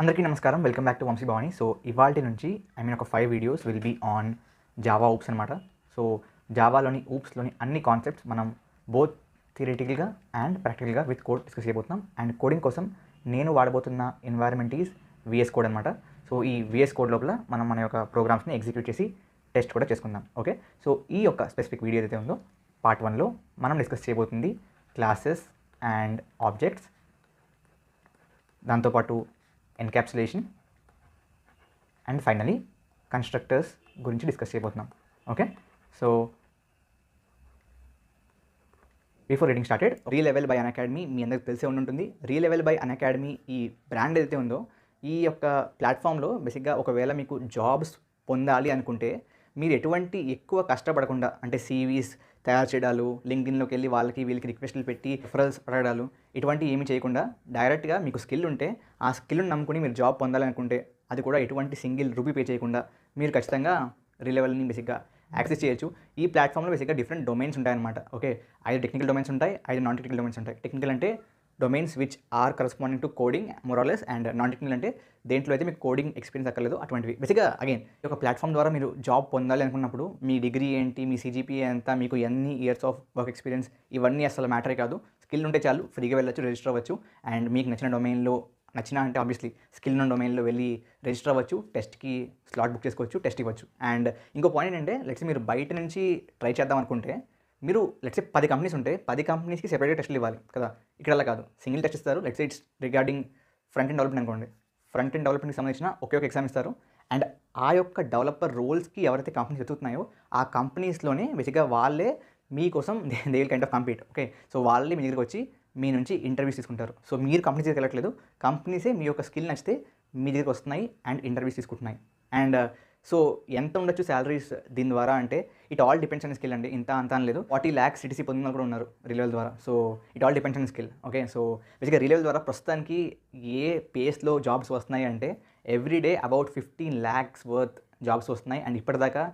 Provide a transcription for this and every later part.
అందరికీ నమస్కారం. Welcome back to Vamshi Bhavani. So ఇవాల్టి నుంచి ఒక 5 videos will be on Java OOPS అనమాట. సో జావాలోని ఊప్స్లోని అన్ని కాన్సెప్ట్స్ మనం బోత్ థియరిటికల్గా అండ్ ప్రాక్టికల్గా విత్ కోడ్ డిస్కస్ చేయబోతున్నాం. అండ్ కోడింగ్ కోసం నేను వాడబోతున్న ఎన్వైరన్మెంట్ ఈజ్ విఎస్ కోడ్ అనమాట. సో ఈ విఎస్ కోడ్ లోపల మనం మన యొక్క ప్రోగ్రామ్స్ని ఎగ్జిక్యూట్ చేసి టెస్ట్ కూడా చేసుకుందాం. ఓకే, సో ఈ యొక్క స్పెసిఫిక్ వీడియో ఏదైతే ఉందో పార్ట్ 1లో మనం డిస్కస్ చేయబోతుంది క్లాసెస్ అండ్ ఆబ్జెక్ట్స్, దాంతోపాటు ఎన్క్యాప్సులేషన్ అండ్ ఫైనలీ కన్స్ట్రక్టర్స్ గురించి డిస్కస్ చేయబోతున్నాం. Okay, so before getting started, Relevel by Unacademy మీ అందరికి తెలిసే ఉంటుంది. రీలెవెల్ బై అన్అకాడమీ ఈ బ్రాండ్ ఏదైతే ఉందో ఈ యొక్క ప్లాట్ఫామ్లో బేసిక్గా ఒకవేళ మీకు జాబ్స్ పొందాలి అనుకుంటే మీరు ఎటువంటి ఎక్కువ కష్టపడకుండా, అంటే సీవీస్ తయారు చేయడాలు, లింక్డ్ఇన్లోకి వెళ్ళి వాళ్ళకి వీళ్ళకి రిక్వెస్ట్లు పెట్టి రిఫరల్స్ అడగడాలు ఇటువంటి ఏమీ చేయకుండా డైరెక్ట్గా మీకు స్కిల్ ఉంటే ఆ స్కిల్ని నమ్ముకుని మీరు జాబ్ పొందాలనుకుంటే అది కూడా ఎటువంటి సింగిల్ రూపీ పే చేయకుండా మీరు ఖచ్చితంగా రీలెవెల్ని బేసిక్గా యాక్సెస్ చేయొచ్చు. ఈ ప్లాట్ఫామ్లో బేసిక్గా డిఫరెంట్ డొమైన్స్ ఉంటాయన్నమాట. ఓకే, 5 టెక్నికల్ డొమైన్స్ ఉంటాయి, 5 నాన్ టెక్నికల్ డొమైన్స్ ఉంటాయి. టెక్నికల్ అంటే domains which are corresponding to coding మొరాలెస్, అండ్ నాన్ టెక్నికల్ అంటే దేంట్లో అయితే మీకు కోడింగ్ ఎక్స్పీరియన్స్ అక్కర్లేదు అటువంటివి. బేసిక్గా అగైన్ ఒక ప్లాట్ఫామ్ ద్వారా మీరు జాబ్ పొందాలి అనుకున్నప్పుడు మీ డిగ్రీ ఏంటి, మీ సిజిపిఏ ఎంత, మీకు ఎన్ని ఇయర్స్ ఆఫ్ వర్క్ ఎక్స్పీరియన్స్ ఇవన్నీ అసలు మ్యాటరే కాదు. స్కిల్ ఉంటే చాలు, ఫ్రీగా వెళ్ళొచ్చు, రిజిస్టర్ అవ్వచ్చు. అండ్ మీకు నచ్చిన డొమైన్లో అంటే ఆబ్వియస్లీ స్కిల్ ఉన్న డొమైన్లో వెళ్ళి రిజిస్టర్ అవ్వచ్చు, టెస్ట్కి స్లాట్ బుక్ చేసుకోవచ్చు, టెస్ట్ ఇవ్వచ్చు. అండ్ ఇంకో పాయింట్ ఏంటంటే లెట్స్ మీరు బయట నుంచి ట్రై చేద్దాం అనుకుంటే మీరు లెట్స్ 10 కంపెనీస్ ఉంటే 10 కంపెనీస్కి సెపరేట్గా టెస్ట్లు ఇవ్వాలి కదా. ఇక్కడ అలా కాదు, సింగిల్ టెస్ట్ ఇస్తారు. Let's it's regarding front end development అనుకోండి, ఫ్రంట్ ఎండ్ డెవలప్మెంట్కి సంబంధించిన ఒకే ఒక ఎగ్జామ్ ఇస్తారు. అండ్ ఆ యొక్క డెవలపర్ రోల్స్కి ఎవరైతే కంపెనీస్ వెతుకుతున్నాయో ఆ కంపెనీస్లోనే బేసిక్గా వాళ్ళే మీకోసం they will kind of compete. Okay, so వాళ్ళే మీ దగ్గరికి వచ్చి మీ నుంచి ఇంటర్వ్యూస్ తీసుకుంటారు. సో మీరు కంపెనీస్ దగ్గరికి వెళ్ళట్లేదు, కంపెనీసే మీ యొక్క స్కిల్ నచ్చితే మీ దగ్గరికి వస్తున్నాయి అండ్ ఇంటర్వ్యూస్ తీసుకుంటున్నాయి. అండ్ సో ఎంత ఉండొచ్చు శాలరీస్ దీని ద్వారా అంటే it all depends on skill అండి. ఇంత అంత అని లేదు. 40 lakhs సిటీసీ పొందిన వాళ్ళు కూడా ఉన్నారు రీలెవెల్ ద్వారా. So it all depends on skill. Okay, so బేసిక్గా రీలెవెల్ ద్వారా ప్రస్తుతానికి ఏ పేస్లో జాబ్స్ వస్తున్నాయి అంటే everyday about 15 lakhs worth jobs వస్తున్నాయి. అండ్ ఇప్పటిదాకా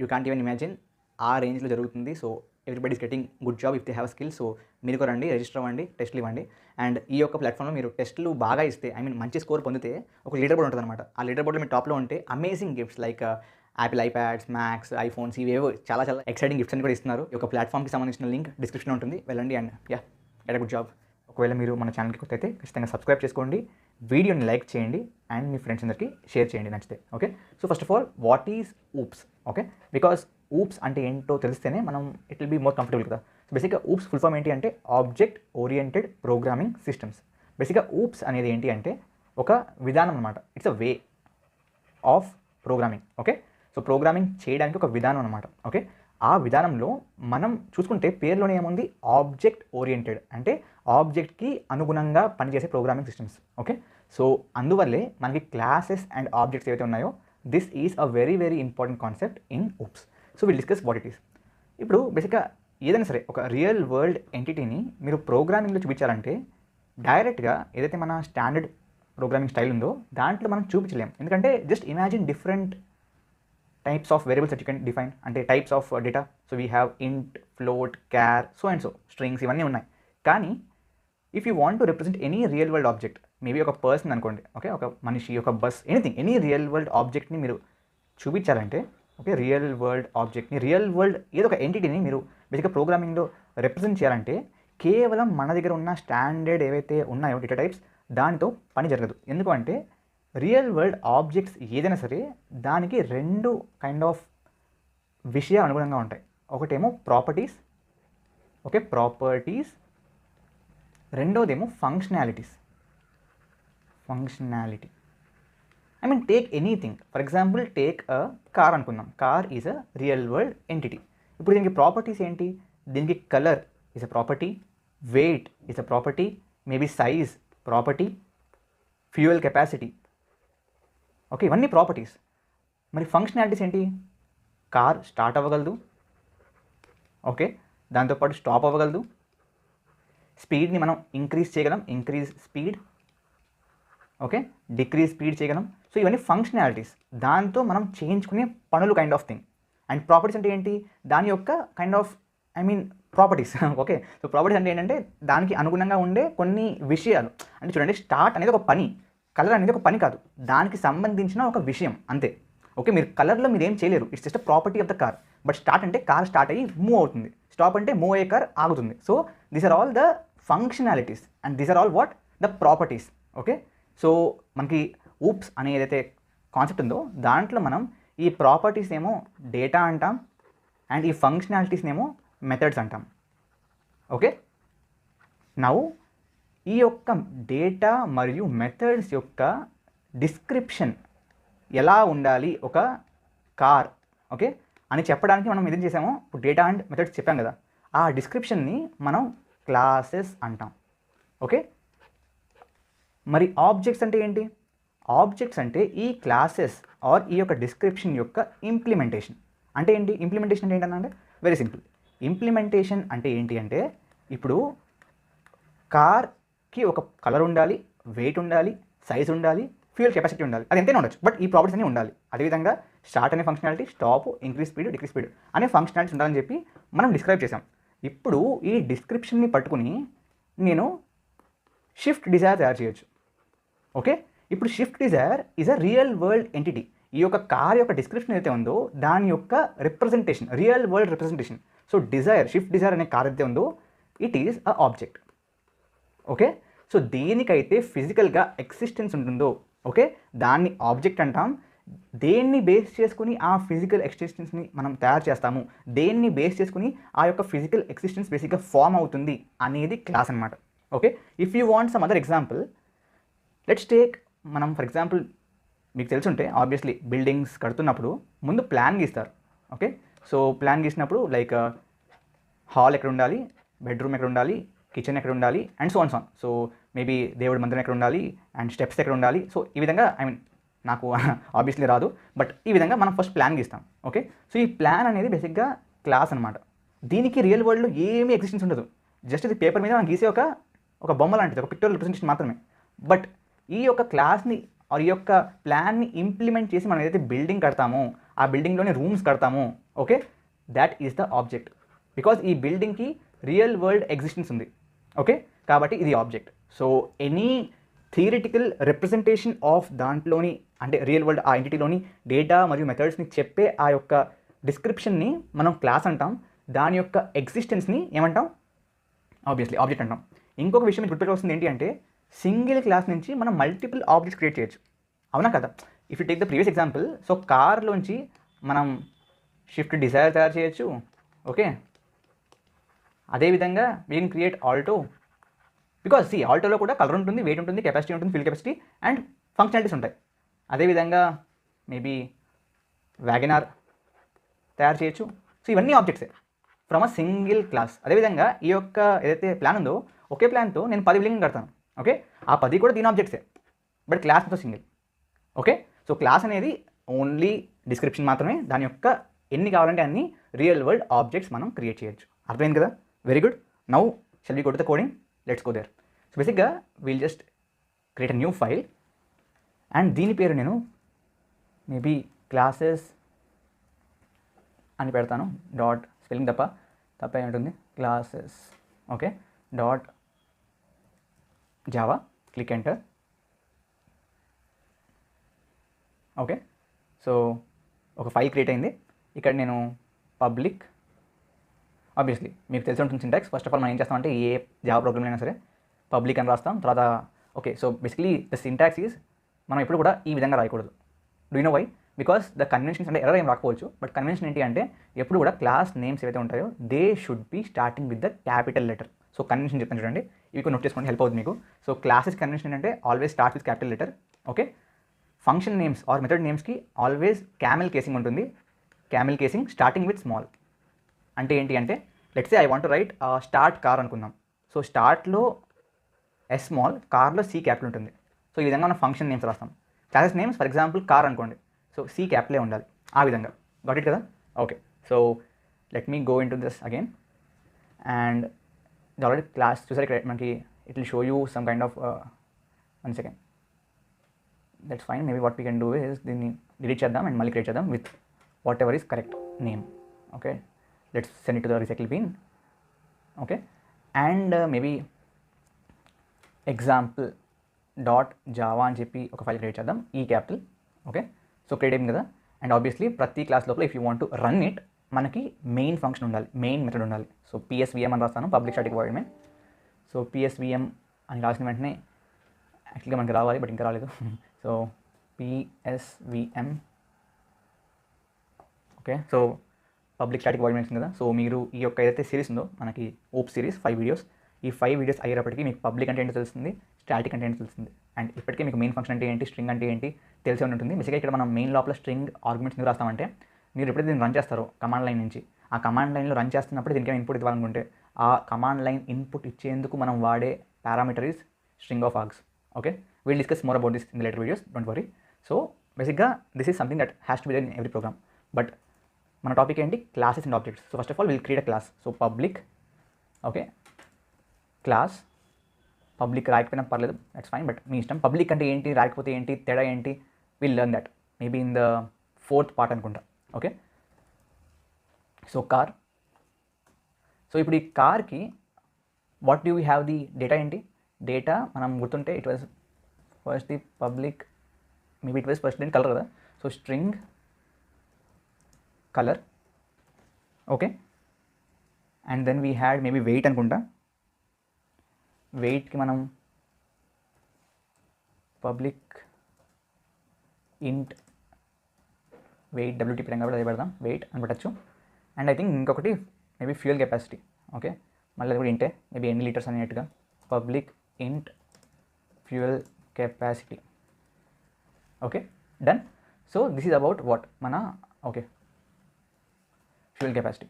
యూ కాంట్ ఈవెన్ ఇమాజిన్ ఆ రేంజ్లో జరుగుతుంది. So everybody is getting good job if they have skill. So మీరు కూడా రండి, రిజిస్టర్ అవ్వండి, టెస్ట్లు ఇవ్వండి. అండ్ ఈ యొక్క ప్లాట్ఫామ్లో మీరు టెస్ట్లు బాగా ఇస్తే మంచి స్కోర్ పొందితే ఒక లీడర్ బోర్డ్ ఉంటుంది అనమాట. ఆ లీడర్ బోర్డ్లో మీరు టాప్లో ఉంటే amazing gifts like Apple iPads, Macs, iPhones ఇవేవో చాలా ఎక్సైటింగ్ గిఫ్ట్స్ అని కూడా ఇస్తున్నారు. ఈ యొక్క ప్లాట్ఫామ్కి సంబంధించిన లింక్ డిస్క్రిప్షన్లో ఉంటుంది, వెళ్ళండి and get a good job. ఒకవేళ మీరు మన ఛానల్కి కొత్త అయితే ఖచ్చితంగా సబ్స్క్రైబ్ చేసుకోండి, వీడియోని లైక్ చేయండి అండ్ మీ ఫ్రెండ్స్ అందరికీ షేర్ చేయండి నచ్చితే. Okay, so first of all what is OOPS? Okay, because OOPS అంటే ఏంటో తెలిస్తేనే మనం it will be more comfortable కదా. సో బేసిక్గా ఊప్స్ ఫుల్ ఫామ్ ఏంటి అంటే ఆబ్జెక్ట్ ఓరియంటెడ్ ప్రోగ్రామింగ్ సిస్టమ్స్. బేసిక్గా ఊప్స్ అనేది ఏంటి అంటే ఒక విధానం అనమాట. It's a way of programming. Okay, so programming చేయడానికి ఒక విధానం అనమాట. ఓకే, ఆ విధానంలో మనం చూసుకుంటే పేరులోనే ఏముంది, ఆబ్జెక్ట్ ఓరియంటెడ్ అంటే ఆబ్జెక్ట్కి అనుగుణంగా పనిచేసే ప్రోగ్రామింగ్ సిస్టమ్స్. ఓకే, సో అందువల్లే మనకి క్లాసెస్ అండ్ ఆబ్జెక్ట్స్ ఏవైతే ఉన్నాయో this is a very very important concept in oops. So will discuss what it is. ఇప్పుడు బేసిక్గా ఏదైనా సరే ఒక రియల్ వరల్డ్ ఎంటిటీని మీరు ప్రోగ్రామింగ్లో చూపించాలంటే డైరెక్ట్గా ఏదైతే మన స్టాండర్డ్ ప్రోగ్రామింగ్ స్టైల్ ఉందో దాంట్లో మనం చూపించలేం. ఎందుకంటే just imagine different types of variables that you can define, అంటే types of data. So we have int, float, char, so and so strings ఇవన్నీ ఉన్నాయి. కానీ if you want to represent any real world object, maybe ఒక person అనుకోండి, okay, ఒక మనిషి, ఒక bus, any real world ఆబ్జెక్ట్ని మీరు చూపించాలంటే, ఓకే, రియల్ వరల్డ్ ఆబ్జెక్ట్ని, రియల్ వరల్డ్ ఏదో ఒక ఎంటిటీని మీరు బేసిక్గా ప్రోగ్రామింగ్లో రిప్రజెంట్ చేయాలంటే కేవలం మన దగ్గర ఉన్న స్టాండర్డ్ ఏవైతే ఉన్నాయో డేటా టైప్స్ దానితో పని జరగదు. ఎందుకంటే రియల్ వరల్డ్ ఆబ్జెక్ట్స్ ఏదైనా సరే దానికి 2 కైండ్ ఆఫ్ విషయాలు అనుగుణంగా ఉంటాయి. ఒకటేమో ప్రాపర్టీస్, ఓకే, ప్రాపర్టీస్. రెండోదేమో functionality. Take anything. For example take a car అనుకుందాం. Car is a real world entity. ఇప్పుడు దీనికి ప్రాపర్టీస్ ఏంటి? దీనికి colour is a property, weight is a property, maybe size property, fuel capacity. Okay, ఇవన్నీ properties. మరి functionalities ఏంటి? Car start అవ్వగలదు, okay, దాంతోపాటు స్టాప్ అవ్వగలదు, స్పీడ్ని మనం ఇంక్రీజ్ చేయగలం, increase speed, okay, decrease speed చేయగలం. సో ఇవన్నీ ఫంక్షనాలిటీస్, దాంతో మనం చేయించుకునే పనులు kind of thing. And properties అంటే ఏంటి? దాని యొక్క kind of properties. Okay, so properties అంటే ఏంటంటే దానికి అనుగుణంగా ఉండే కొన్ని విషయాలు. అంటే చూడండి, స్టార్ట్ అనేది ఒక పని, కలర్ అనేది ఒక పని కాదు, దానికి సంబంధించిన ఒక విషయం అంతే. ఓకే, మీరు కలర్లో మీరు ఏం చేయలేరు, it's just property of the car. But start అంటే కార్ స్టార్ట్ అయ్యి మూవ్ అవుతుంది, స్టాప్ అంటే మూవ్ అయ్యే కార్ ఆగుతుంది. So these are all the functionalities and these are all what the properties. Okay, so మనకి ఊప్స్ అనే ఏదైతే కాన్సెప్ట్ ఉందో దాంట్లో మనం ఈ ప్రాపర్టీస్ ఏమో డేటా అంటాం అండ్ ఈ ఫంక్షనాలిటీస్ని ఏమో మెథడ్స్ అంటాం. ఓకే, నౌ ఈ యొక్క డేటా మరియు మెథడ్స్ యొక్క డిస్క్రిప్షన్ ఎలా ఉండాలి ఒక కార్, ఓకే అని చెప్పడానికి మనం ఏం చేసామో ఇప్పుడు డేటా అండ్ మెథడ్స్ చెప్పాం కదా, ఆ డిస్క్రిప్షన్ని మనం క్లాసెస్ అంటాం. ఓకే, మరి ఆబ్జెక్ట్స్ అంటే ఏంటి? ఆబ్జెక్ట్స్ అంటే ఈ క్లాసెస్ ఆర్ ఈ యొక్క డిస్క్రిప్షన్ యొక్క ఇంప్లిమెంటేషన్. అంటే ఏంటి ఇంప్లిమెంటేషన్ అంటే ఏంటంటే వెరీ సింపుల్. ఇంప్లిమెంటేషన్ అంటే ఏంటి అంటే ఇప్పుడు కార్కి ఒక కలర్ ఉండాలి, వెయిట్ ఉండాలి, సైజ్ ఉండాలి, ఫ్యూయల్ కెపాసిటీ ఉండాలి, అది ఎంతైనా ఉండొచ్చు, బట్ ఈ ప్రాపర్టీస్ అన్నీ ఉండాలి. అదేవిధంగా స్టార్ట్ అనే functionality, stop, increase speed, decrease speed అనే ఫంక్షనాలిటీస్ ఉండాలని చెప్పి మనం డిస్క్రైబ్ చేసాం. ఇప్పుడు ఈ డిస్క్రిప్షన్ని పట్టుకుని నేను షిఫ్ట్ డిజైర్ తయారు చేయొచ్చు. ఓకే, ఇప్పుడు Swift Dzire is a real world entity. ఈ యొక్క కార్ యొక్క డిస్క్రిప్షన్ అయితే ఉందో దాని యొక్క representation, real world representation. So Dzire, Swift Dzire అనే కార్ అయితే ఉందో it is a object. Okay, so దేనికైతే ఫిజికల్గా ఎక్సిస్టెన్స్ ఉంటుందో ఓకే దాన్ని ఆబ్జెక్ట్ అంటాం. దేన్ని బేస్ చేసుకుని ఆ ఫిజికల్ ఎక్సిస్టెన్స్ని మనం తయారు చేస్తాము, దేన్ని బేస్ చేసుకుని ఆ యొక్క ఫిజికల్ ఎక్సిస్టెన్స్ బేసిక్గా ఫామ్ అవుతుంది అనేది క్లాస్ అనమాట. Okay, if you want some other example, let's take మనం ఫర్ ఎగ్జాంపుల్ మీకు తెలుసుంటే ఆబ్వియస్లీ బిల్డింగ్స్ కడుతున్నప్పుడు ముందు ప్లాన్ గీస్తారు. ఓకే, సో ప్లాన్ గీసినప్పుడు లైక్ హాల్ ఎక్కడ ఉండాలి, బెడ్రూమ్ ఎక్కడ ఉండాలి, కిచెన్ ఎక్కడ ఉండాలి and so on so on. So maybe దేవుడి మందిరం ఎక్కడ ఉండాలి అండ్ స్టెప్స్ ఎక్కడ ఉండాలి. సో ఈ విధంగా ఐ మీన్ నాకు ఆబ్వియస్లీ రాదు, బట్ ఈ విధంగా మనం ఫస్ట్ ప్లాన్ గీస్తాం. ఓకే, సో ఈ ప్లాన్ అనేది బేసిక్గా క్లాస్ అనమాట. దీనికి రియల్ వరల్డ్లో ఏమీ ఎగ్జిస్టెన్స్ ఉండదు, జస్ట్ ఇది పేపర్ మీద మనం గీసే ఒక బొమ్మ లాంటిది, ఒక పిక్చరల్ రిప్రజెంటేషన్ మాత్రమే. బట్ ఈ యొక్క క్లాస్ని ఈ యొక్క ప్లాన్ని ఇంప్లిమెంట్ చేసి మనం ఏదైతే బిల్డింగ్ కడతామో ఆ బిల్డింగ్లోనే రూమ్స్ కడతామో okay that is the object. Because ఈ బిల్డింగ్కి రియల్ వరల్డ్ ఎగ్జిస్టెన్స్ ఉంది. ఓకే, కాబట్టి ఇది object. So any theoretical representation of దాంట్లోని అంటే రియల్ వరల్డ్ ఆ ఎంటిటీలోని డేటా మరియు మెథడ్స్ని చెప్పే ఆ యొక్క డిస్క్రిప్షన్ని మనం క్లాస్ అంటాం. దాని యొక్క ఎగ్జిస్టెన్స్ని ఏమంటాం? ఆబ్వియస్లీ ఆబ్జెక్ట్ అంటాం. ఇంకొక విషయం మీకు గుర్తుపెట్టుకోవాల్సింది ఏంటి అంటే సింగిల్ క్లాస్ నుంచి మనం మల్టిపుల్ ఆబ్జెక్ట్స్ క్రియేట్ చేయొచ్చు. అవునా కదా? If you take the previous example, so కార్లోంచి మనం షిఫ్ట్ డిజైర్ తయారు చేయొచ్చు. ఓకే, అదేవిధంగా we can create Alto, because see ఆల్టోలో కూడా కలర్ ఉంటుంది, వెయిట్ ఉంటుంది, కెపాసిటీ ఉంటుంది, ఫ్యూల్ కెపాసిటీ అండ్ ఫంక్షనాలిటీస్ ఉంటాయి. అదేవిధంగా మేబీ వ్యాగనార్ తయారు చేయొచ్చు. సో ఇవన్నీ ఆబ్జెక్ట్సే ఫ్రమ్ అ సింగిల్ క్లాస్. అదేవిధంగా ఈ యొక్క ఏదైతే ప్లాన్ ఉందో ఒకే ప్లాన్తో నేను 10 బిల్డింగ్ కడతాను. ఓకే, ఆ 10 కూడా దీని ఆబ్జెక్ట్సే, బట్ క్లాస్ మొత్తం సింగిల్. ఓకే, సో క్లాస్ అనేది ఓన్లీ డిస్క్రిప్షన్ మాత్రమే, దాని యొక్క ఎన్ని కావాలంటే అన్ని రియల్ వరల్డ్ ఆబ్జెక్ట్స్ మనం క్రియేట్ చేయొచ్చు. అర్థమైంది కదా? Very good. Now shall we go to the coding, let's go there. So బేసిక్గా we'll just create a new file and దీని పేరు నేను మేబీ క్లాసెస్ అని పెడతాను. డాట్ స్పెల్లింగ్ తప్ప ఏమిటి classes okay dot Java. Click enter. Okay, so ఒక file create అయింది. ఇక్కడ నేను పబ్లిక్, ఆబ్వియస్లీ మీకు తెలిసి ఉంటుంది సింటాక్స్. ఫస్ట్ ఆఫ్ ఆల్ మనం ఏం చేస్తామంటే ఏ జావా ప్రోగ్రామ్ అయినా సరే పబ్లిక్ అని రాస్తాం. తర్వాత okay, so basically the syntax is మనం ఎప్పుడు కూడా ఈ విధంగా రాయకూడదు. Do you know why? Because the conventions అంటే ఎర్రర్ ఏం రాకపోవచ్చు, బట్ కన్వెన్షన్ ఏంటి అంటే ఎప్పుడు కూడా క్లాస్ నేమ్స్ ఏవైతే ఉంటాయో they should be starting with the capital letter. So convention చెప్తాను చూడండి, ఇవి కూడా నోట్ చేసుకోండి, హెల్ప్ అవుతుంది మీకు. సో క్లాసెస్ కన్వెన్షన్ అంటే always start with capital letter. Okay, function names or method నేమ్స్కి ఆల్వేస్ క్యామెల్ కేసింగ్ ఉంటుంది. Camel casing starting with small. అంటే ఏంటి అంటే let's say I want to write start car అనుకుందాం. సో స్టార్ట్లో ఎస్ స్మాల్, కార్లో C capital ఉంటుంది. So ఈ విధంగా మనం ఫంక్షన్ నేమ్స్ రాస్తాం. Classes names for example car అనుకోండి, సో సి క్యాపిటలే ఉండాలి. ఆ విధంగా గాట్ ఇట్ కదా? Okay, so let me go in to this again and already class చూసారు ఇక్కడ మనకి it will show you some kind of 1 second. That's fine. Maybe what we can do is దీన్ని delete చేద్దాం and మళ్ళీ create చేద్దాం with what ever is correct name. Okay, let's send it to the recycle bin. Okay, and maybe example dot Java అని చెప్పి ఒక file create చేద్దాం, ఈ capital. Okay, so create అయింది కదా. అండ్ ఆబ్వియస్లీ ప్రతి క్లాస్ లోపల if you want to run it మనకి మెయిన్ ఫంక్షన్ ఉండాలి, మెయిన్ మెథడ్ ఉండాలి. సో పిఎస్విఎం అని రాస్తాను, public static void main. So పిఎస్విఎం అని రాసిన వెంటనే యాక్చువల్గా మనకి రావాలి, బట్ ఇంకా రాలేదు. So పిఎస్విఎం. Okay, so public static void main కదా. సో మీరు ఈ యొక్క ఏదైతే సిరీస్ ఉందో మనకి ఓప్ సిరీస్ 5 వీడియోస్, ఈ 5 వీడియోస్ అయ్యేటప్పటికి మీకు పబ్లిక్ అంటే ఏంటో తెలుస్తుంది, స్టాటిక్ అంటే ఏంటో తెలుస్తుంది. అండ్ ఇప్పటికీ మీకు మెయిన్ ఫంక్షన్ అంటే ఏంటి, స్ట్రింగ్ అంటే ఏంటి తెలిసే ఉంటుంది. బేసిక్గా ఇక్కడ మనం మెయిన్ లోపల స్ట్రింగ్ ఆర్గ్యుమెంట్స్ ఎందుకు రాస్తామంటే, మీరు ఎప్పుడైతే దీన్ని రన్ చేస్తారో కమాండ్ లైన్ నుంచి, ఆ కమాండ్ లైన్లో రన్ చేస్తున్నప్పుడు దీనికి ఇన్పుట్ ఇవ్వాలనుకుంటే ఆ కమాండ్ లైన్ ఇన్పుట్ ఇచ్చేందుకు మనం వాడే parameter is string of args. Okay, will discuss more about this in the later videos, don't worry. So బేసిక్గా this is something that has to be there in every program. But మన topic ఏంటి, classes and objects. So first of all will create a class. So public, okay, class. Public రాయకపోయినా పర్లేదు, that's fine, but మీ ఇష్టం. Public అంటే ఏంటి, రాయకపోతే ఏంటి, తేడా ఏంటి, will learn that maybe in the 4th part అనుకుంటా. Okay, so car. సో ఇప్పుడు ఈ కార్కి what do we have the data ఏంటి, డేటా మనం గుర్తుంటే it was first the public, maybe it was first దీని కలర్ కదా. So string colour. Okay, and then we had maybe weight అనుకుంటా. వెయిట్కి మనం పబ్లిక్ ఇంట్ వెయిట్ డబ్ల్యూటీ పెట్టాం కాబట్టి అదే పెడదాం, వెయిట్ అని పెట్టచ్చు. అండ్ ఐ థింక్ ఇంకొకటి మేబీ ఫ్యూయల్ కెపాసిటీ. ఓకే, మళ్ళీ అది కూడా ఇంటే, మేబీ ఎన్ని లీటర్స్ అనేట్టుగా public int fuel capacity. Okay, done. So this is about what మన, okay, fuel capacity.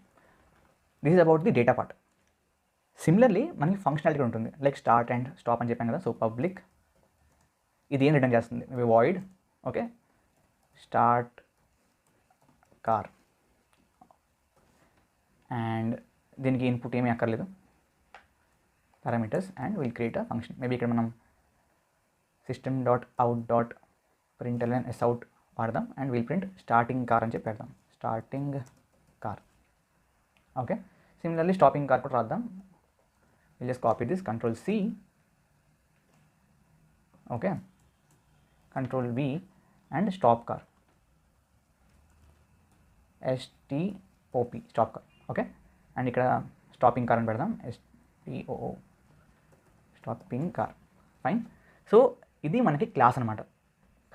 This is about the data part. Similarly మనకి ఫంక్షనాలిటీ ఉంటుంది, లైక్ స్టార్ట్ అండ్ స్టాప్ అని చెప్పాను కదా. సో పబ్లిక్ ఇది ఏం రిటర్న్ చేస్తుంది, maybe void, okay, start car. And దీనికి ఇన్పుట్ ఏమీ అక్కర్లేదు, parameters, and will create a function. Maybe ఇక్కడ మనం system dot out dot println s out వాడదాం. And will print starting car అని చెప్పి పెడదాం, starting car. Okay, similarly stopping car కూడా రాద్దాం. we'll just copy this, control C, okay, control V, and stop car, stop, stop car. Okay, and ఇక్కడ stopping car అని పెడదాం, stoo, stopping car. Fine. So ఇది మనకి క్లాస్ అనమాట.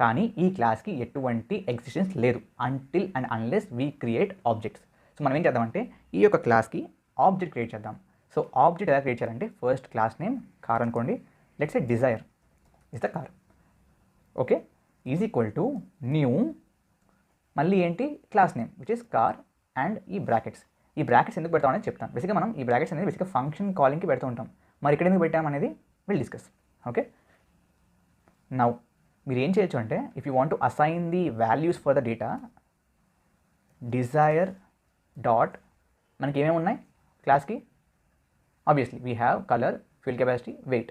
కానీ ఈ క్లాస్కి ఎటువంటి ఎగ్జిస్టెన్స్ లేదు until and unless we create objects. So మనం ఏం చేద్దామంటే ఈ యొక్క క్లాస్కి ఆబ్జెక్ట్ క్రియేట్ చేద్దాం. సో ఆబ్జెక్ట్ ఎలా క్రియేట్ చేయాలంటే, ఫస్ట్ క్లాస్ నేమ్ కార్ అనుకోండి, let's say Dzire is the car. Okay, is equal to new, మళ్ళీ ఏంటి class name which is car, and ఈ బ్రాకెట్స్. ఈ బ్రాకెట్స్ ఎందుకు పెడతాం అనేది చెప్తాను. బేసిక్గా మనం ఈ బ్రాకెట్స్ అనేది బేసిక్గా ఫంక్షన్ కాలింగ్కి పెడుతూ ఉంటాం. మరి ఇక్కడ ఎందుకు పెట్టాం అనేది విల్ డిస్కస్. ఓకే, నౌ మీరు ఏం చేయొచ్చు అంటే, if you want to assign the values for the data, Dzire dot మనకి ఏమేమి ఉన్నాయి క్లాస్కి, obviously we have color, fuel capacity, weight.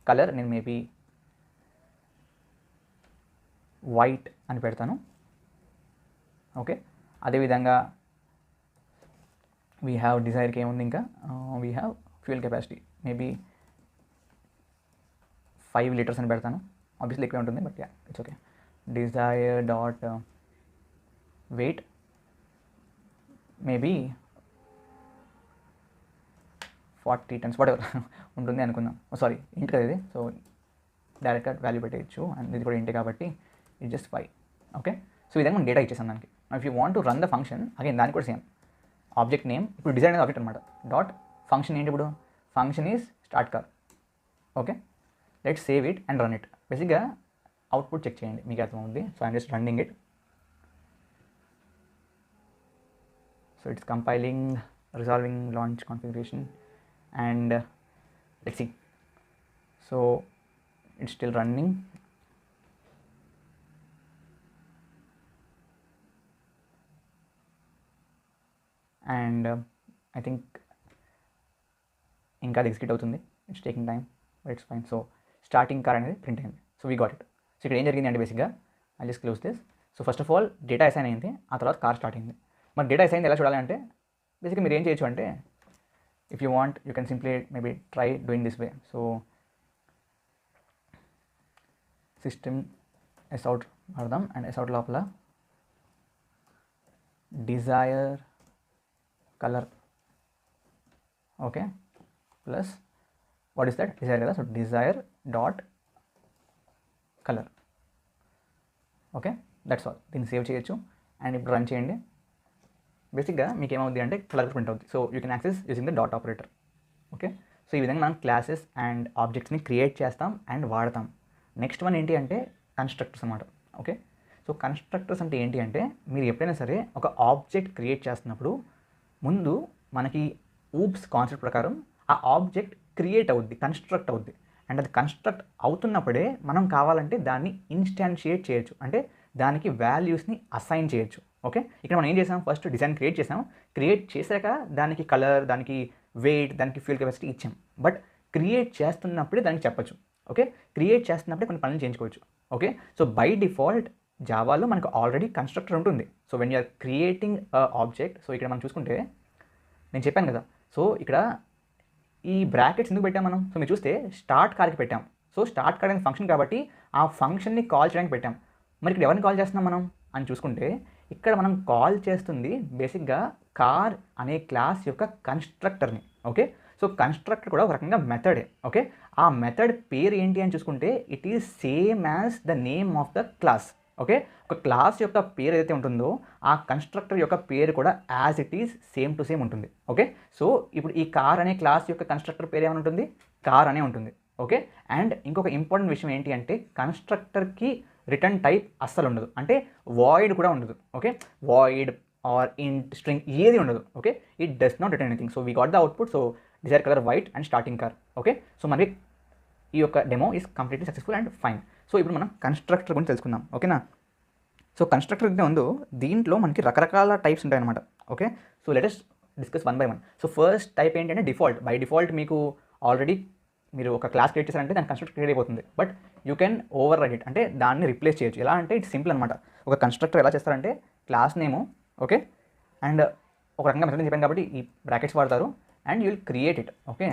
Color నేను మేబీ వైట్ అని పెడతాను. ఓకే, అదేవిధంగా వీ హ్యావ్ డిజైర్కి ఏముంది ఇంకా, we have fuel capacity maybe 5 litres అని పెడతాను. ఆబ్వియస్లీ ఎక్కువే ఉంటుంది, but yeah it's okay. Dzire dot weight maybe 40 tons whatever ఉంటుంది అనుకుందాం. సారీ ఇంటి కదా ఇది, సో డైరెక్ట్గా వాల్యూ పెట్టేయచ్చు. అండ్ ఇది కూడా ఇంటి కాబట్టి ఇట్ జస్ట్ 5. ఓకే, సో ఈ విధంగా మనం డేటా ఇచ్చేసాం దానికి. If you want to run the function again దానికి కూడా సేమ్ ఆబ్జెక్ట్ నేమ్. ఇప్పుడు డిజైన్ అనేది ఆబ్జెక్ట్ అనమాట. డాట్ ఫంక్షన్ ఏంటి, ఇప్పుడు function is start car. Okay, let's save it and run it. బేసిక్గా అవుట్పుట్ చెక్ చేయండి, మీకు అర్థమవుతుంది. So I'm just running it. So it's compiling, resolving launch configuration, and let's see. So it's still running. And I think ఇంకా execute అవుతుంది. It's taking time, but it's fine. So starting car అనేది print అయింది. So we got it. So ఇక్కడ ఏం జరిగింది అంటే బేసిక్గా I just close this. So first of all data assign అయింది, ఆ తర్వాత కార్ స్టార్ట్ అయింది. మరి డేటా అసైన్ ఎలా చూడాలి అంటే బేసిక్గా మీరు ఏం చేయొచ్చు అంటే, if you want you can simply maybe try doing this way. So system S out వాడదాం. అండ్ ఎస్ అవుట్ లోపల Dzire colour, okay, plus what is that, Dzire కదా, so Dzire dot colour. Okay, that's all. దీన్ని save చేయొచ్చు and ఇప్పుడు run చేయండి. బేసిక్గా మీకు ఏమవుద్ది అంటే కలర్ ప్రింట్ అవుతుంది. So you can access using the dot operator. Okay, so ఈ విధంగా మనం క్లాసెస్ అండ్ ఆబ్జెక్ట్స్ని క్రియేట్ చేస్తాం అండ్ వాడతాం. నెక్స్ట్ వన్ ఏంటి అంటే కన్స్ట్రక్టర్స్ అన్నమాట. ఓకే, సో కన్స్ట్రక్టర్స్ అంటే ఏంటి అంటే మీరు ఎప్పుడైనా సరే ఒక ఆబ్జెక్ట్ క్రియేట్ చేస్తున్నప్పుడు ముందు మనకి ఊప్స్ కాన్సెప్ట్ ప్రకారం ఆ ఆబ్జెక్ట్ క్రియేట్ అవుద్ది, కన్స్ట్రక్ట్ అవుద్ది. అండ్ అది కన్స్ట్రక్ట్ అవుతున్నప్పుడే మనం కావాలంటే దాన్ని ఇన్స్టాన్షియేట్ చేయొచ్చు, అంటే దానికి వాల్యూస్ని అసైన్ చేయొచ్చు. ఓకే, ఇక్కడ మనం ఏం చేసాం, ఫస్ట్ డిజైన్ క్రియేట్ చేసాం, క్రియేట్ చేశాక దానికి కలర్, దానికి వెయిట్, దానికి ఫ్యూయల్ కెపాసిటీ ఇచ్చాం. బట్ క్రియేట్ చేస్తున్నప్పుడే దానికి చెప్పచ్చు. ఓకే, క్రియేట్ చేస్తున్నప్పుడే కొన్ని పనులు చేయించుకోవచ్చు. ఓకే, సో బై డిఫాల్ట్ జావాలో మనకు ఆల్రెడీ కన్స్ట్రక్టర్ ఉంటుంది. So when you're creating object, so ఇక్కడ మనం చూసుకుంటే నేను చెప్పాను కదా, సో ఇక్కడ ఈ బ్రాకెట్స్ ఎందుకు పెట్టాం మనం, సో మీరు చూస్తే స్టార్ట్ కార్కి పెట్టాం. సో స్టార్ట్ కార్ అనే ఫంక్షన్ కాబట్టి ఆ ఫంక్షన్ని కాల్ చేయడానికి పెట్టాం. మరి ఇక్కడ ఎవరిని కాల్ చేస్తున్నాం మనం అని చూసుకుంటే ఇక్కడ మనం కాల్ చేస్తుంది బేసిక్గా కార్ అనే క్లాస్ యొక్క కన్స్ట్రక్టర్ని. ఓకే, సో కన్స్ట్రక్టర్ కూడా ఒక రకంగా మెథడే. ఓకే, ఆ మెథడ్ పేరు ఏంటి అని చూసుకుంటే it is same as the name of the class. Okay, ఒక క్లాస్ యొక్క పేరు ఏదైతే ఉంటుందో ఆ కన్స్ట్రక్టర్ యొక్క పేరు కూడా as it is same to same ఉంటుంది. ఓకే, సో ఇప్పుడు ఈ కార్ అనే క్లాస్ యొక్క కన్స్ట్రక్టర్ పేరు ఏమైనా ఉంటుంది, కార్ అనే ఉంటుంది. ఓకే, అండ్ ఇంకొక ఇంపార్టెంట్ విషయం ఏంటి అంటే కన్స్ట్రక్టర్కి రిటర్న్ టైప్ అస్సలు ఉండదు, అంటే వాయిడ్ కూడా ఉండదు. ఓకే, వాయిడ్ ఆర్ ఇంట్ స్ట్రింగ్ ఏది ఉండదు. Okay, it does not return anything. So we got the output. So Dzire colour white and starting car. Okay, so మనకి ఈ యొక్క demo is completely successful and fine. So ఇప్పుడు మనం constructor గురించి తెలుసుకుందాం. ఓకేనా, సో కన్స్ట్రక్టర్ అయితే ఉందో దీంట్లో మనకి రకరకాల టైప్స్ ఉంటాయన్నమాట. Okay, so let us discuss one by one. So first type ఏంటంటే డిఫాల్ట్. బై డిఫాల్ట్ మీకు ఆల్రెడీ మీరు ఒక క్లాస్ క్రియేట్ చేశారంటే దాని కన్స్ట్రక్టర్ క్రియేట్ అయిపోతుంది. But you can over right it, అంటే దాన్ని రిప్లేస్ చేయొచ్చు. ఎలా అంటే ఇట్స్ సింపుల్ అనమాట. ఒక కన్స్ట్రక్టర్ ఎలా చేస్తారంటే క్లాస్ నేము, ఓకే, అండ్ ఒక రకంగా మెథడ్ చెప్పాను కాబట్టి ఈ బ్రాకెట్స్ వాడతారు and you will create it. Okay,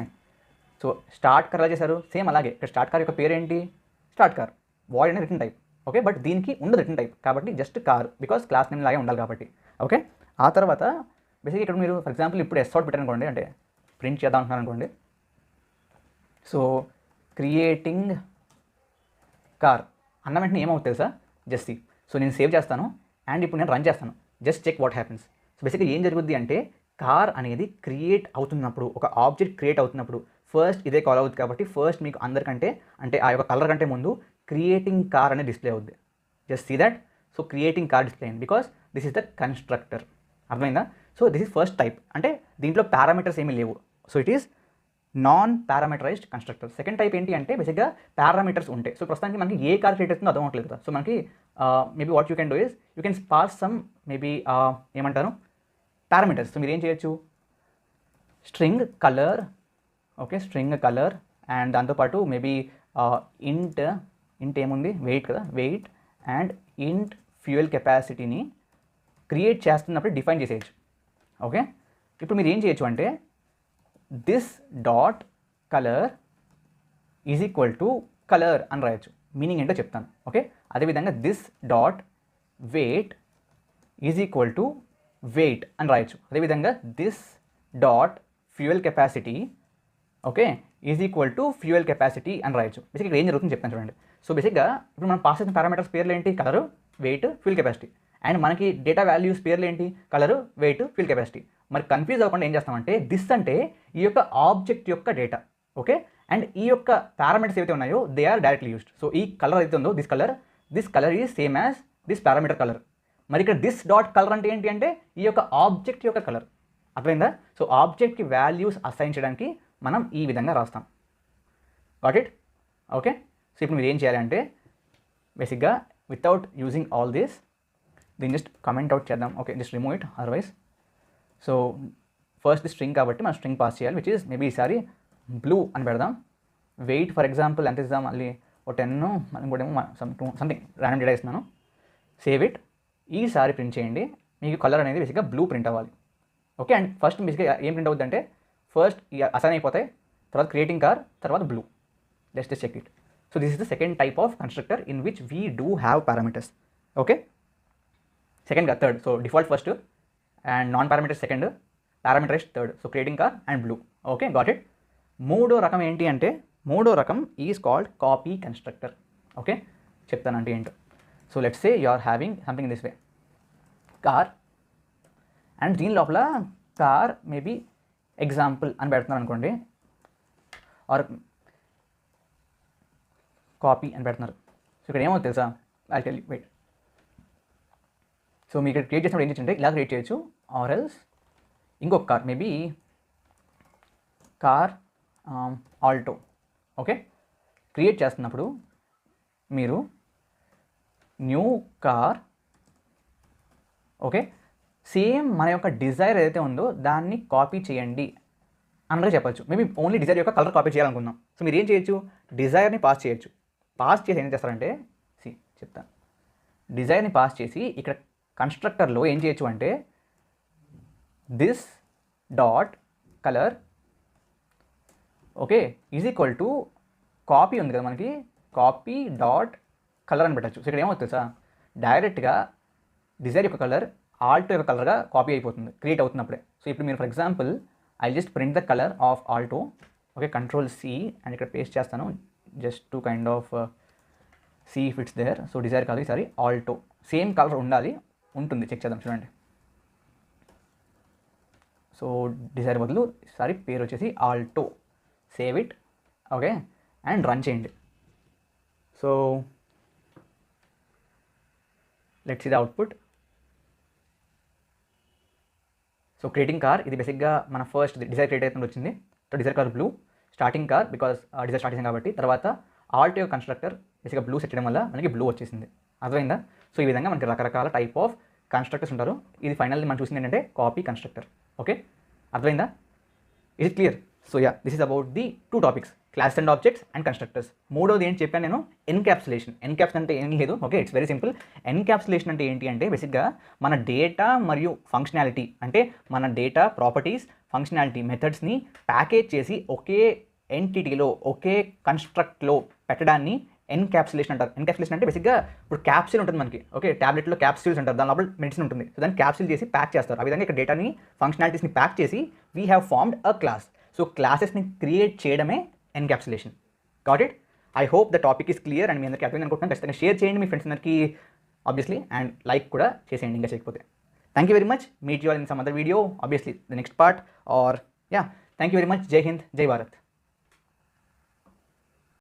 so start car ఎలా చేశారు, సేమ్ అలాగే. ఇక్కడ స్టార్ట్ కార్ యొక్క పేరు ఏంటి, స్టార్ట్ కార్, వాయిడ్ అనే రిటర్న్ టైప్. ఓకే, బట్ దీనికి ఉండదు రిటర్న్ టైప్ కాబట్టి just car, because class name లాగే ఉండాలి కాబట్టి. ఓకే, ఆ తర్వాత బేసిక్గా ఇక్కడ మీరు ఫర్ ఎగ్జాంపుల్ ఇప్పుడు ఎస్ అవుట్ పెట్టారనుకోండి, అంటే ప్రింట్ చేద్దాం అంటున్నారు అనుకోండి. సో క్రియేటింగ్ కార్ అన్న వెంటనే ఏమవుతుంది తెలుసా, జస్ట్ సి. సో నేను సేవ్ చేస్తాను అండ్ ఇప్పుడు నేను రన్ చేస్తాను. Just check what happens. So బేసిక్గా ఏం జరుగుద్ది అంటే కార్ అనేది క్రియేట్ అవుతున్నప్పుడు, ఒక ఆబ్జెక్ట్ క్రియేట్ అవుతున్నప్పుడు ఫస్ట్ ఇదే కాల్ అవుతుంది కాబట్టి ఫస్ట్ మీకు అందరికంటే అంటే ఆ యొక్క కలర్ కంటే ముందు క్రియేటింగ్ కార్ అనేది డిస్ప్లే అవుద్ది. Just see that. So creating car display అయింది because this is the constructor. అర్థమైందా? So this is first type, అంటే దీంట్లో పారామీటర్స్ ఏమీ లేవు. So it is non parameterised constructor. Second type ఏంటి అంటే బేసిక్గా పారామీటర్స్ ఉంటాయి. సో ప్రస్తుతానికి మనకి ఏ కార్ క్రియేట్ అవుతుందో అర్థం అవ్వట్లేదు కదా. సో మనకి maybe what you can do is you can pass some maybe ఏమంటారు పారామీటర్స్. సో మీరు ఏం చేయొచ్చు, string colour, okay, string colour and దాంతోపాటు మేబీ ఇంట్ ఏముంది, వెయిట్ కదా, వెయిట్ అండ్ ఇంట్ ఫ్యూయల్ కెపాసిటీని క్రియేట్ చేస్తున్నప్పుడు డిఫైన్ చేసేయచ్చు. ఓకే, ఇప్పుడు మీరు ఏం చేయొచ్చు అంటే this dot colour is equal to colour అని రాయొచ్చు. మీనింగ్ ఏంటో చెప్తాను. ఓకే, అదేవిధంగా this dot weight is equal to weight అని రాయొచ్చు. అదేవిధంగా this dot fuel capacity, okay, is equal to fuel capacity అని రాయొచ్చు. బేసిక్గా ఏం జరుగుతుందో చెప్తాను చూడండి. సో బేసిక్గా ఇప్పుడు మనం పాస్ చేసిన పారామీటర్స్ పేర్లు ఏంటి, colour, weight, fuel capacity. And మనకి డేటా వాల్యూస్ పేర్లు ఏంటి, కలరు, వెయిట్, ఫ్యూయల్ కెపాసిటీ. మరి కన్ఫ్యూజ్ అవ్వకుండా ఏం చేస్తామంటే దిస్ అంటే ఈ యొక్క ఆబ్జెక్ట్ యొక్క డేటా, ఓకే, అండ్ ఈ యొక్క పారామీటర్స్ ఏవైతే ఉన్నాయో they are directly used. So ఈ కలర్ అయితే ఉందో this colour is same as this parameter colour. మరి ఇక్కడ దిస్ డాట్ కలర్ అంటే ఏంటి అంటే ఈ యొక్క ఆబ్జెక్ట్ యొక్క కలర్. అర్థమైందా? సో ఆబ్జెక్ట్కి వాల్యూస్ అసైన్ చేయడానికి మనం ఈ విధంగా రాస్తాం. Got it? ఓకే, సో ఇప్పుడు మీరు ఏం చేయాలంటే బేసిక్గా వితౌట్ యూజింగ్ ఆల్ దిస్ దీన్ని జస్ట్ కమెంట్ అవుట్ చేద్దాం. Okay, just remove it otherwise. So first the string కాబట్టి మనం స్ట్రింగ్ పాస్ చేయాలి, విచ్ ఈస్ మేబీ ఈసారి బ్లూ అని పెడదాం. వెయిట్ ఫర్ ఎగ్జాంపుల్ ఎంత ఇద్దాం, మళ్ళీ ఒక 10, మనం కూడా ఏమో సంథింగ్ ర్యాండమ్ డేటా ఇస్తున్నాను. Save it. ఈసారి ప్రింట్ చేయండి. మీకు కలర్ అనేది బేసిక్గా బ్లూ ప్రింట్ అవ్వాలి. ఓకే, అండ్ ఫస్ట్ బేసిక్గా ఏం ప్రింట్ అవుతుందంటే ఫస్ట్ అసైన్ అయిపోతాయి, తర్వాత క్రియేటింగ్ కార్, తర్వాత blue. Let's just check it. So this is the second type of constructor in which we do have parameters. Okay, second గా third. So default first and non-parameterized second, parameterized third. So creating car and blue. Okay, got it. మూడో రకం ఏంటి అంటే మూడో రకం is called copy constructor. Okay, చెప్తానంటే ఏంటో. So let's say you are having something in this way car, and దీని లోపల కార్ మేబీ ఎగ్జాంపుల్ అని పెడుతున్నారు అనుకోండి, ఆర్ కాపీ అని పెడుతున్నారు. సో ఇక్కడ ఏమో తెలుసా, I tell you, wait. So మీకు ఇక్కడ క్రియేట్ చేసినప్పుడు ఏం చేస్తుంటే ఇలా క్రియేట్ చేయొచ్చు, ఆర్ ఎల్స్ ఇంకొక car maybe car Alto. Okay, create చేస్తున్నప్పుడు మీరు న్యూ కార్, ఓకే, సేమ్ మన యొక్క డిజైర్ ఏదైతే ఉందో దాన్ని కాపీ చేయండి అన్నగా చెప్పచ్చు. మేబీ ఓన్లీ డిజైర్ యొక్క కలర్ కాపీ చేయాలనుకుందాం. సో మీరు ఏం చేయొచ్చు, డిజైర్ని పాస్ చేయొచ్చు. పాస్ చేసి ఏం చేస్తారంటే, చెప్తాను, డిజైర్ని పాస్ చేసి ఇక్కడ కన్స్ట్రక్టర్లో ఏం చేయొచ్చు అంటే this dot colour, okay, is equal to copy ఉంది కదా మనకి, కాపీ డాట్ కలర్ అని పెట్టచ్చు. సో ఇక్కడ ఏమవుతుంది సార్, డైరెక్ట్గా డిజైర్ యొక్క కలర్ ఆల్టో యొక్క కలర్గా కాపీ అయిపోతుంది, క్రియేట్ అవుతున్నప్పుడే. సో ఇప్పుడు మీరు for example I just print the colour of Alto. Okay, control C and ఇక్కడ పేస్ట్ చేస్తాను just to kind of see if it's there. So Dzire కాదు ఈసారి ఆల్టో, సేమ్ కలర్ ఉండాలి, ఉంటుంది, చెక్ చేద్దాం చూడండి. సో డిజైర్ బదులు ఈసారి పేరు వచ్చేసి Alto. Save it, okay, and run చేయండి. So let's see the output. So creating car, ఇది బేసిక్గా మన ఫస్ట్ డిజైర్ క్రియేట్ అయితే వచ్చింది. So Dzire car blue, starting car because Dzire start చేసింది కాబట్టి. తర్వాత ఆల్టో కన్స్ట్రక్టర్ బేసిక్గా బ్లూ సెట్ చేయడం వల్ల మనకి బ్లూ వచ్చేసింది. అర్థమైందా? సో ఈ విధంగా మనకి రకరకాల టైప్ ఆఫ్ కన్స్ట్రక్టర్స్ ఉంటారు. ఇది ఫైనల్లీ మనం చూసింది ఏంటంటే కాపీ కన్స్ట్రక్టర్. ఓకే, అర్థమైందా? Is it clear? So yeah, this is about the two topics, class and objects and constructors. మూడోది ఏంటి చెప్పాను నేను, ఎన్క్యాప్సులేషన్. ఎన్క్యాప్సులేషన్ అంటే ఏం లేదు, okay, it's very simple. Encapsulation అంటే ఏంటి అంటే బేసిక్గా మన డేటా మరియు ఫంక్షనాలిటీ, అంటే మన డేటా ప్రాపర్టీస్, ఫంక్షనాలిటీ, మెథడ్స్ని ప్యాకేజ్ చేసి ఒకే ఎంటిటీలో, ఒకే కన్స్ట్రక్ట్లో పెట్టడాన్ని ఎన్క్యాప్సులేషన్ అంటారు. ఎన్క్యాప్సులేషన్ అంటే బేసిక్గా ఇప్పుడు క్యాప్సూల్ ఉంటుంది మనకి, ఓకే, ట్యాబ్లెట్లో క్యాప్సూల్స్ అంటారు, దాని లోపల మెడిసిన్ ఉంటుంది. సో దాన్ని క్యాప్సూల్ చేసి ప్యాక్ చేస్తారు. ఆ విధంగా ఇక్కడ డేటాని, ఫంక్షనాలిటీస్ని ప్యాక్ చేసి we have formed a class. So క్లాసెస్ని క్రియేట్ చేయడమే encapsulation. Got it? I hope the topic is clear and మీ అందరికీ అర్థమైంది అనుకుంటున్నాను. ఖచ్చితంగా షేర్ చేయండి మీ ఫ్రెండ్స్ అందరికీ ఆబ్వియస్లీ, అండ్ లైక్ కూడా చేసేయండి ఇంకా చేయకపోతే. Thank you very much. Meet you all in some other video, obviously the next part, or yeah, thank you very much. జై హింద్, జై భారత్.